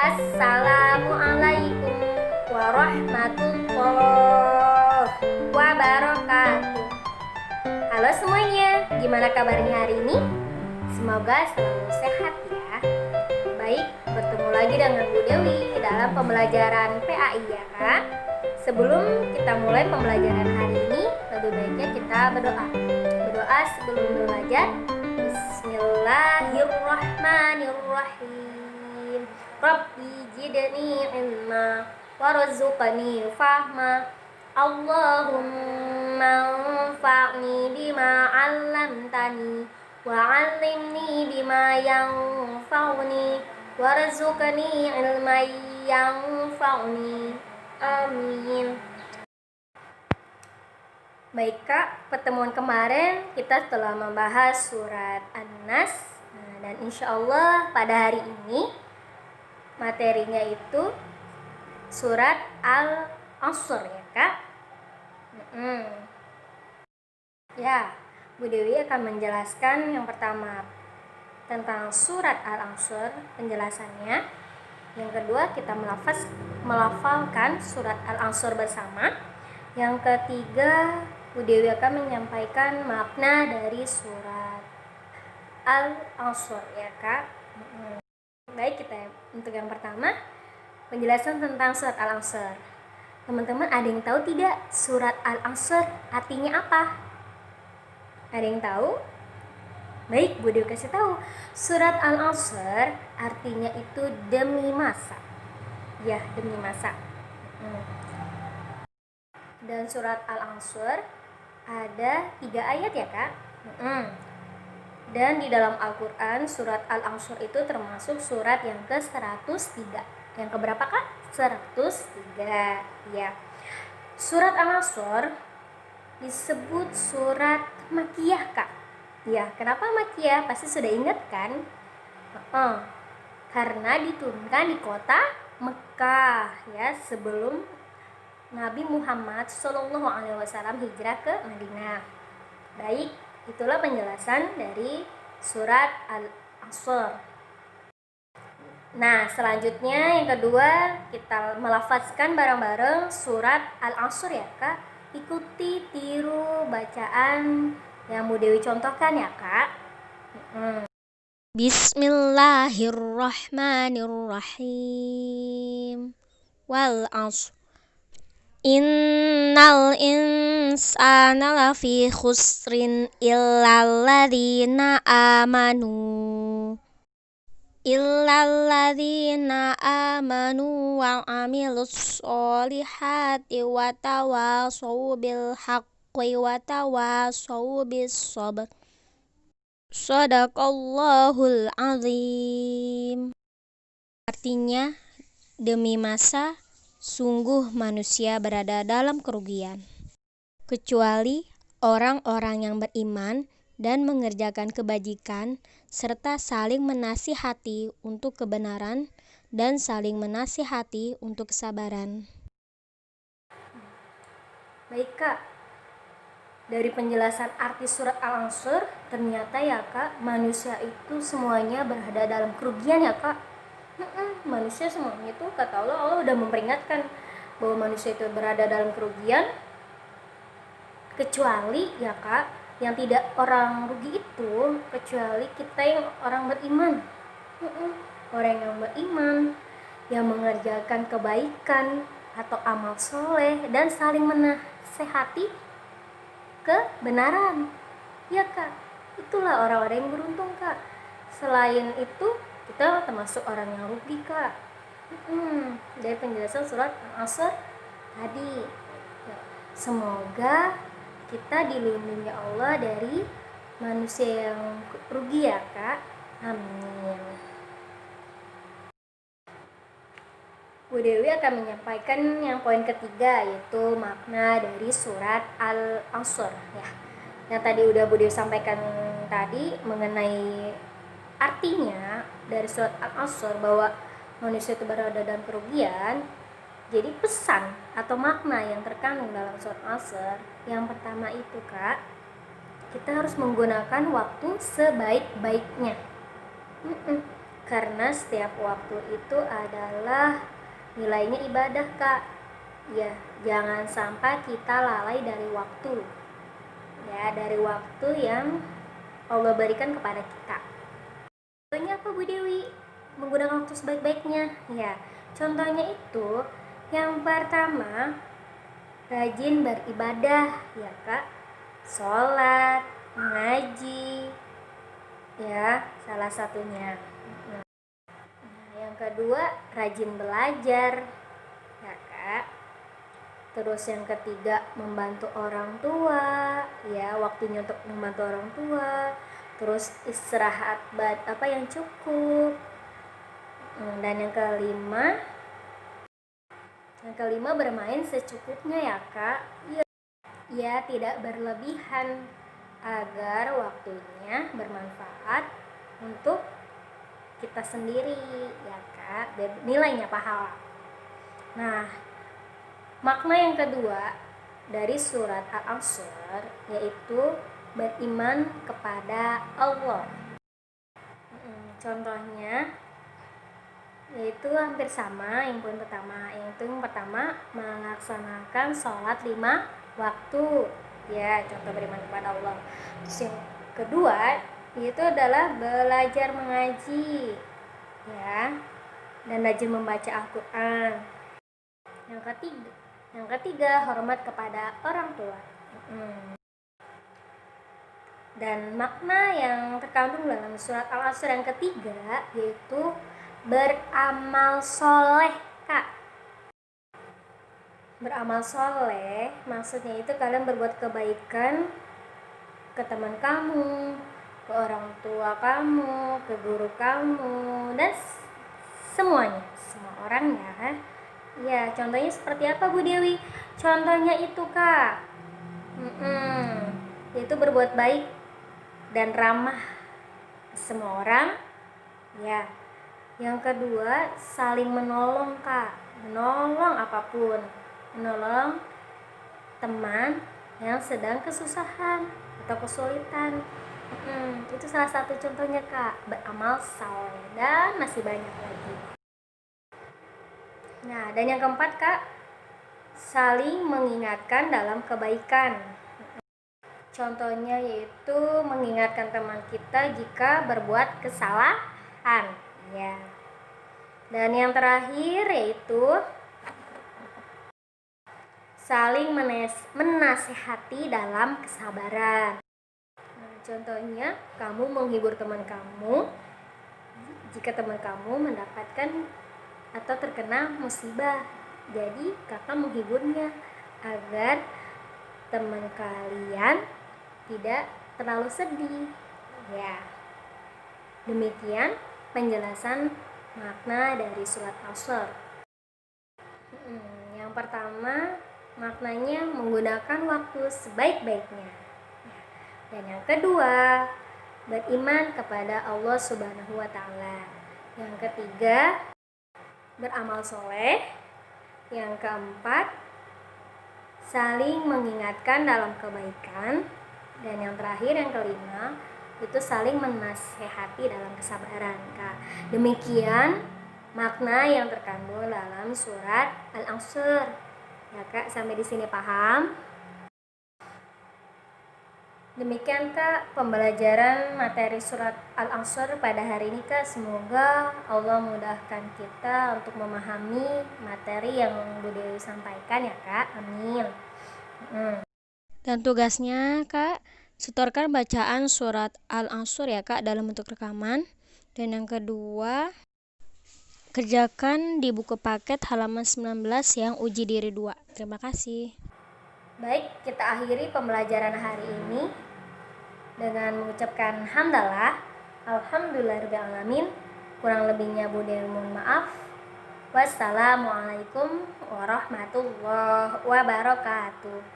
Assalamualaikum warahmatullahi wabarakatuh. Halo semuanya, gimana kabarnya hari ini? Semoga selalu sehat ya. Baik, bertemu lagi dengan Bu Dewi dalam pembelajaran PAI ya Kak. Sebelum kita mulai pembelajaran hari ini, lebih baiknya kita berdoa. Berdoa sebelum belajar. Bismillahirrahmanirrahim. Rabbi jidni ilma warzuqni fahma. Allahumma anfa'ni bima 'allamtani wa 'allimni bima yanfa'uni warzuqni ilman yanfa'uni. Amin. Baik Kak, pertemuan kemarin kita telah membahas surat An-Nas. Dan insya Allah pada hari ini materinya itu surat Al-Asr ya Kak. Ya, Bu Dewi akan menjelaskan yang pertama tentang surat Al-Asr, penjelasannya. Yang kedua kita melafalkan surat Al-Asr bersama. Yang ketiga Bu Dewi akan menyampaikan makna dari surat Al-Asr ya Kak. Baik, kita untuk yang pertama penjelasan tentang surat Al-Asr. Teman-teman ada yang tahu tidak surat Al-Asr artinya apa? Ada yang tahu? Baik, Bu Dewi kasih tahu. Surat Al-Asr artinya itu demi masa. Ya, demi masa. Dan surat Al-Asr ada 3 ayat ya Kak. Dan di dalam Al-Quran surat Al-Asr itu termasuk surat yang ke-103. Yang keberapa Kak? 103 ya. Surat Al-Asr disebut surat Makkiyah Kak. Ya, kenapa Makkiyah? Pasti sudah ingat kan? Karena diturunkan di kota Mekah ya, sebelum Nabi Muhammad SAW hijrah ke Madinah. Baik, itulah penjelasan dari surat Al-Asr. Nah, selanjutnya yang kedua kita melafazkan bareng-bareng surat Al-Asr ya Kak. Ikuti tiru bacaan yang Bu Dewi contohkan ya Kak. Bismillahirrahmanirrahim. Wal 'ashr Innal insana lafi khusrin illalladzina amanu wa 'amilus sholihati wa tawashaw bil haqqi wa tawashaw bis sabr. Shadaqallahul azim. Artinya, demi masa sungguh manusia berada dalam kerugian, kecuali orang-orang yang beriman dan mengerjakan kebajikan, serta saling menasihati untuk kebenaran dan saling menasihati untuk kesabaran. Baik Kak, dari penjelasan arti surat Al-Asr, ternyata ya Kak, manusia itu semuanya berada dalam kerugian ya Kak. Manusia semuanya itu kata Allah udah memperingatkan bahwa manusia itu berada dalam kerugian, kecuali ya Kak, yang tidak orang rugi itu kecuali kita yang orang beriman. Orang yang beriman yang mengerjakan kebaikan atau amal soleh dan saling menasehati kebenaran ya Kak, itulah orang-orang yang beruntung Kak. Selain itu kita termasuk orang yang rugi Kak. Dari penjelasan surat Al-Asr tadi ya, semoga kita dilindungi Allah dari manusia yang rugi ya Kak. Amin. Bu Dewi akan menyampaikan yang poin ketiga, yaitu makna dari surat Al-Asr ya. Yang tadi udah Bu Dewi sampaikan tadi mengenai artinya dari surat Al-Asr bahwa manusia itu berada dalam kerugian. Jadi pesan atau makna yang terkandung dalam surat Al-Asr yang pertama itu Kak, kita harus menggunakan waktu sebaik-baiknya. Karena setiap waktu itu adalah nilainya ibadah, Kak. Ya, jangan sampai kita lalai dari waktu. Ya, dari waktu yang Allah berikan kepada kita. Contohnya apa, Bu Dewi? Menggunakan waktu sebaik-baiknya. Ya, contohnya itu yang pertama, rajin beribadah, ya Kak. Sholat, mengaji, ya salah satunya. Nah, yang kedua, rajin belajar, ya Kak. Terus yang ketiga, membantu orang tua, ya waktunya untuk membantu orang tua. Terus istirahat yang cukup. Dan yang kelima bermain secukupnya, ya Kak. Ya tidak berlebihan agar waktunya bermanfaat untuk kita sendiri, ya Kak. Nilainya pahala. Nah, makna yang kedua dari surat Al-Asr yaitu beriman kepada Allah. Contohnya yaitu hampir sama yang pertama, melaksanakan sholat 5 waktu, ya contoh beriman kepada Allah. Terus yang kedua itu adalah belajar mengaji, ya, dan rajin membaca Al-Quran. Yang ketiga hormat kepada orang tua. Dan makna yang terkandung dalam surat Al-Asr yang ketiga yaitu beramal soleh, Kak. Beramal soleh maksudnya itu kalian berbuat kebaikan ke teman kamu, ke orang tua kamu, ke guru kamu, dan semuanya, semua orang, ya. Ya, contohnya seperti apa, Bu Dewi? Contohnya itu, Kak, yaitu berbuat baik dan ramah ke semua orang, ya. Yang kedua, saling menolong, Kak. Menolong apapun, menolong teman yang sedang kesusahan atau kesulitan. Itu salah satu contohnya, Kak, beramal saleh, dan masih banyak lagi. Nah, dan yang keempat, Kak, saling mengingatkan dalam kebaikan. Contohnya yaitu mengingatkan teman kita jika berbuat kesalahan, ya. Dan yang terakhir yaitu saling menasehati dalam kesabaran. Nah, contohnya kamu menghibur teman kamu jika teman kamu mendapatkan atau terkena musibah. Jadi kakak menghiburnya agar teman kalian tidak terlalu sedih, ya. Demikian penjelasan makna dari surat Al-Asr. Yang pertama, maknanya menggunakan waktu sebaik-baiknya. Dan yang kedua, beriman kepada Allah Subhanahu wa Ta'ala. Yang ketiga, beramal soleh. Yang keempat, saling mengingatkan dalam kebaikan. Dan yang terakhir, yang kelima, itu saling menasehati dalam kesabaran, Kak. Demikian makna yang terkandung dalam surat Al-Asr. Ya, Kak, sampai di sini paham? Demikian, Kak, pembelajaran materi surat Al-Asr pada hari ini, Kak. Semoga Allah mudahkan kita untuk memahami materi yang Bu Dewi sampaikan, ya, Kak. Amin. Dan tugasnya, Kak, setorkan bacaan surat Al-Asr, ya, Kak, dalam bentuk rekaman. Dan yang kedua, kerjakan di buku paket halaman 19 yang uji diri 2. Terima kasih. Baik, kita akhiri pembelajaran hari ini dengan mengucapkan hamdalah. Alhamdulillahirrahmanirrahim. Kurang lebihnya Bu Dewi mohon maaf. Wassalamualaikum warahmatullahi wabarakatuh.